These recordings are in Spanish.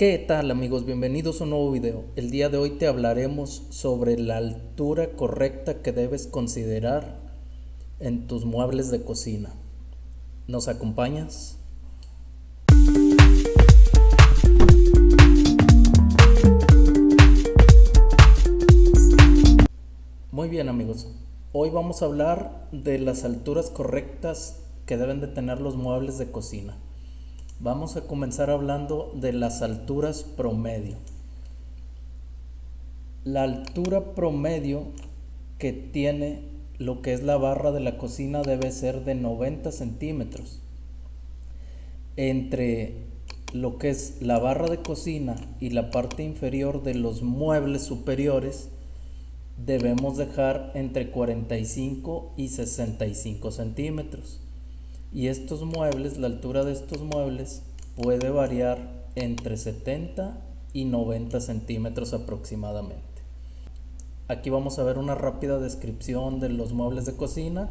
¿Qué tal amigos? Bienvenidos a un nuevo video. El día de hoy te hablaremos sobre la altura correcta que debes considerar en tus muebles de cocina. ¿Nos acompañas? Muy bien amigos, hoy vamos a hablar de las alturas correctas que deben de tener los muebles de cocina. Vamos a comenzar hablando de las alturas promedio. La altura promedio que tiene lo que es la barra de la cocina debe ser de 90 centímetros. Entre lo que es la barra de cocina y la parte inferior de los muebles superiores debemos dejar entre 45 y 65 centímetros. Y estos muebles, la altura de estos muebles puede variar entre 70 y 90 centímetros aproximadamente. Aquí vamos a ver una rápida descripción de los muebles de cocina.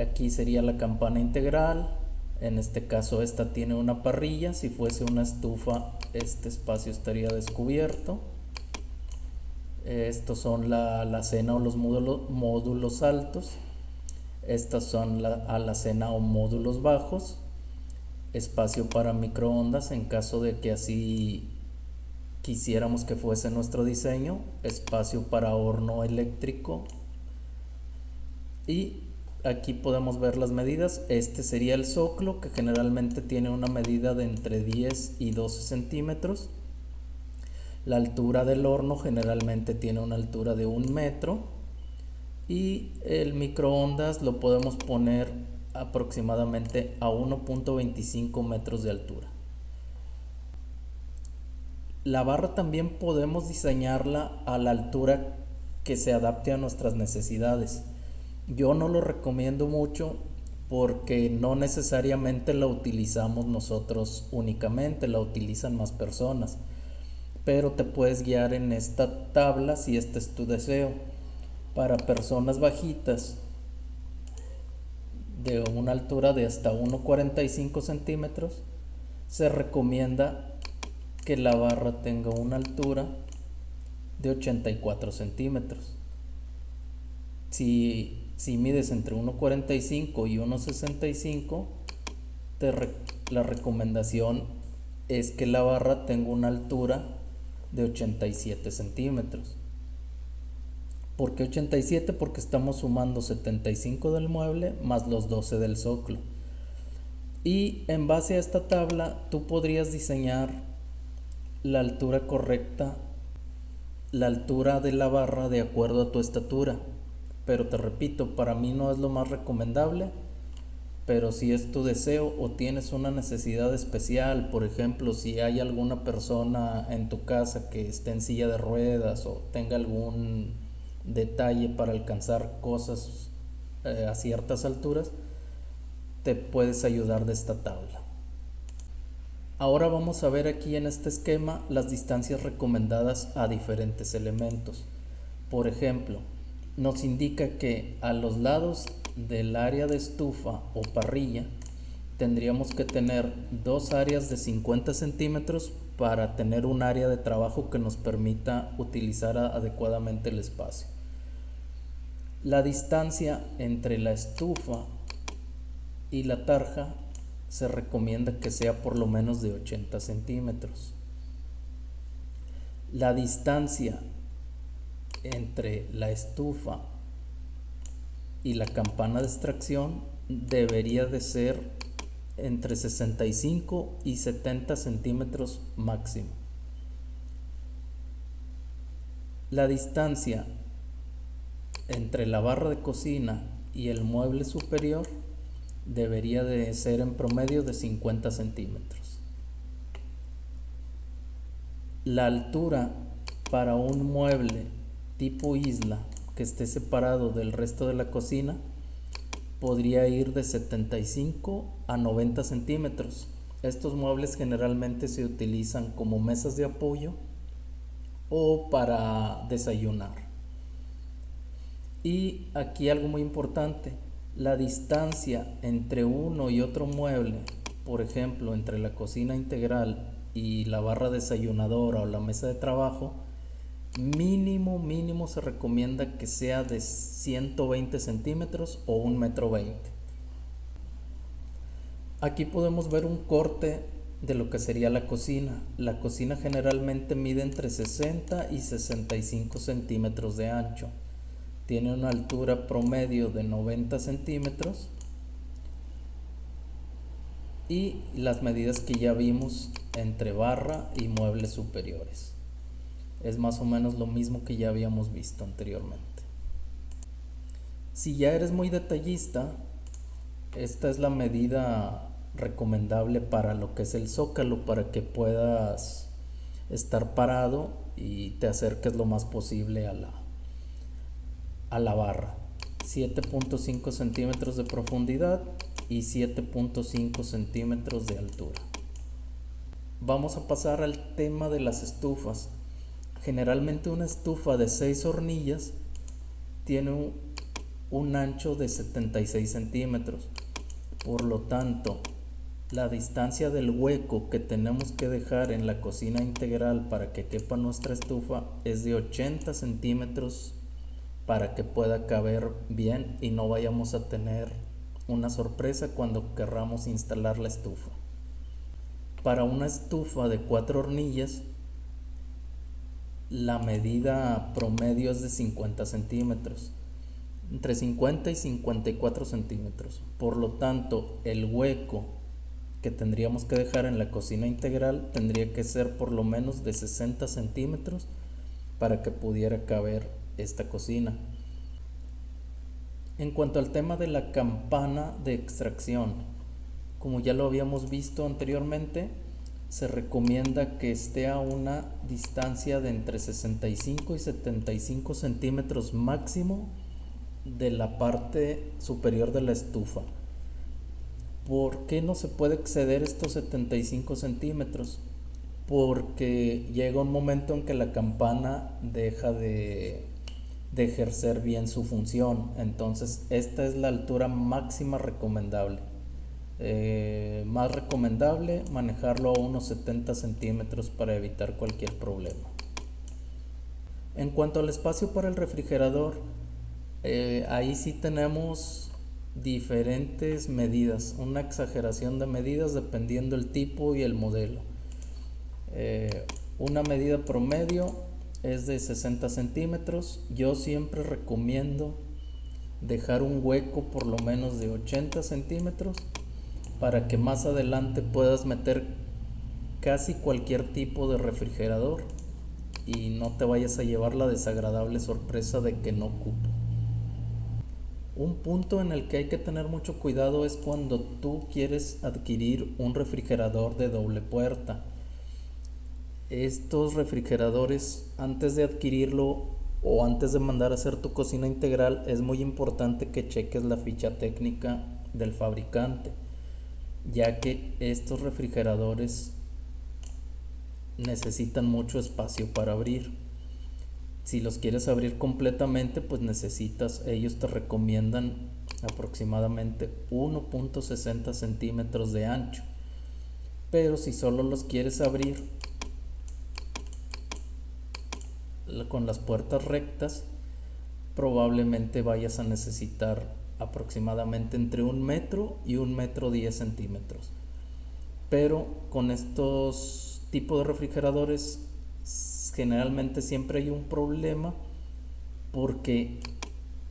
Aquí sería la campana integral. En este caso esta tiene una parrilla. Si fuese una estufa, este espacio estaría descubierto. Estos son la alacena o los módulos altos. Estas son la alacena o módulos bajos. Espacio para microondas en caso de que así quisiéramos que fuese nuestro diseño. Espacio para horno eléctrico. Y aquí podemos ver las medidas. Este sería el zoclo, que generalmente tiene una medida de entre 10 y 12 centímetros. La altura del horno generalmente tiene una altura de 1 metro. Y el microondas lo podemos poner aproximadamente a 1.25 metros de altura. La barra también podemos diseñarla a la altura que se adapte a nuestras necesidades. Yo no lo recomiendo mucho porque no necesariamente la utilizamos nosotros únicamente, la utilizan más personas. Pero te puedes guiar en esta tabla si este es tu deseo. Para personas bajitas de una altura de hasta 1.45 centímetros, se recomienda que la barra tenga una altura de 84 centímetros. Si mides entre 1.45 y 1.65, la recomendación es que la barra tenga una altura de 87 centímetros. ¿Por qué 87? Porque estamos sumando 75 del mueble más los 12 del zoclo. Y en base a esta tabla tú podrías diseñar la altura correcta, la altura de la barra de acuerdo a tu estatura. Pero te repito, para mí no es lo más recomendable, pero si es tu deseo o tienes una necesidad especial, por ejemplo, si hay alguna persona en tu casa que esté en silla de ruedas o tenga algún detalle para alcanzar cosas a ciertas alturas, te puedes ayudar de esta tabla. Ahora vamos a ver aquí en este esquema las distancias recomendadas a diferentes elementos. Por ejemplo, nos indica que a los lados del área de estufa o parrilla tendríamos que tener dos áreas de 50 centímetros para tener un área de trabajo que nos permita utilizar adecuadamente el espacio. La distancia entre la estufa y la tarja se recomienda que sea por lo menos de 80 centímetros. La distancia entre la estufa y la campana de extracción debería de ser entre 65 y 70 centímetros máximo. La distancia entre la barra de cocina y el mueble superior debería de ser en promedio de 50 centímetros. La altura para un mueble tipo isla que esté separado del resto de la cocina podría ir de 75 a 90 centímetros. Estos muebles generalmente se utilizan como mesas de apoyo o para desayunar. Y aquí algo muy importante, la distancia entre uno y otro mueble, por ejemplo entre la cocina integral y la barra desayunadora o la mesa de trabajo, mínimo se recomienda que sea de 120 centímetros o 1,20 m. Aquí podemos ver un corte de lo que sería la cocina. La cocina generalmente mide entre 60 y 65 centímetros de ancho. Tiene una altura promedio de 90 centímetros. Y las medidas que ya vimos entre barra y muebles superiores. Es más o menos lo mismo que ya habíamos visto anteriormente. Si ya eres muy detallista, esta es la medida recomendable para lo que es el zócalo, para que puedas estar parado y te acerques lo más posible a la barra. 7.5 centímetros de profundidad y 7.5 centímetros de altura. Vamos a pasar al tema de las estufas. Generalmente una estufa de 6 hornillas tiene un ancho de 76 centímetros. Por lo tanto, la distancia del hueco que tenemos que dejar en la cocina integral para que quepa nuestra estufa es de 80 centímetros para que pueda caber bien y no vayamos a tener una sorpresa cuando querramos instalar la estufa. Para una estufa de 4 hornillas, la medida promedio es de 50 centímetros, entre 50 y 54 centímetros. Por lo tanto, el hueco que tendríamos que dejar en la cocina integral tendría que ser por lo menos de 60 centímetros para que pudiera caber esta cocina. En cuanto al tema de la campana de extracción, como ya lo habíamos visto anteriormente, se recomienda que esté a una distancia de entre 65 y 75 centímetros máximo de la parte superior de la estufa. ¿Por qué no se puede exceder estos 75 centímetros? Porque llega un momento en que la campana deja de ejercer bien su función. Entonces esta es la altura máxima recomendable. Más recomendable manejarlo a unos 70 centímetros para evitar cualquier problema. En cuanto al espacio para el refrigerador, ahí sí tenemos diferentes medidas, una exageración de medidas dependiendo el tipo y el modelo. Una medida promedio es de 60 centímetros. Yo siempre recomiendo dejar un hueco por lo menos de 80 centímetros para que más adelante puedas meter casi cualquier tipo de refrigerador y no te vayas a llevar la desagradable sorpresa de que no cupo. Un punto en el que hay que tener mucho cuidado es cuando tú quieres adquirir un refrigerador de doble puerta. Estos refrigeradores, antes de adquirirlo o antes de mandar a hacer tu cocina integral, es muy importante que cheques la ficha técnica del fabricante, ya que estos refrigeradores necesitan mucho espacio para abrir. Si los quieres abrir completamente, pues ellos te recomiendan aproximadamente 1.60 centímetros de ancho. Pero si solo los quieres abrir con las puertas rectas, probablemente vayas a necesitar aproximadamente entre 1 metro y 1,10 centímetros. Pero con estos tipos de refrigeradores generalmente siempre hay un problema porque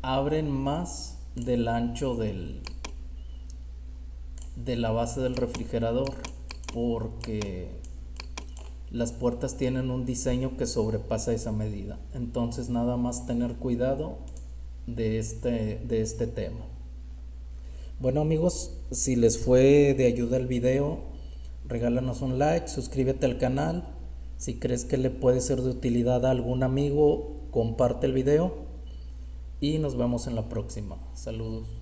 abren más del ancho de la base del refrigerador, porque las puertas tienen un diseño que sobrepasa esa medida. Entonces nada más tener cuidado de este tema. Bueno amigos, si les fue de ayuda el video, regálanos un like, suscríbete al canal. Si crees que le puede ser de utilidad a algún amigo, comparte el video y nos vemos en la próxima. Saludos.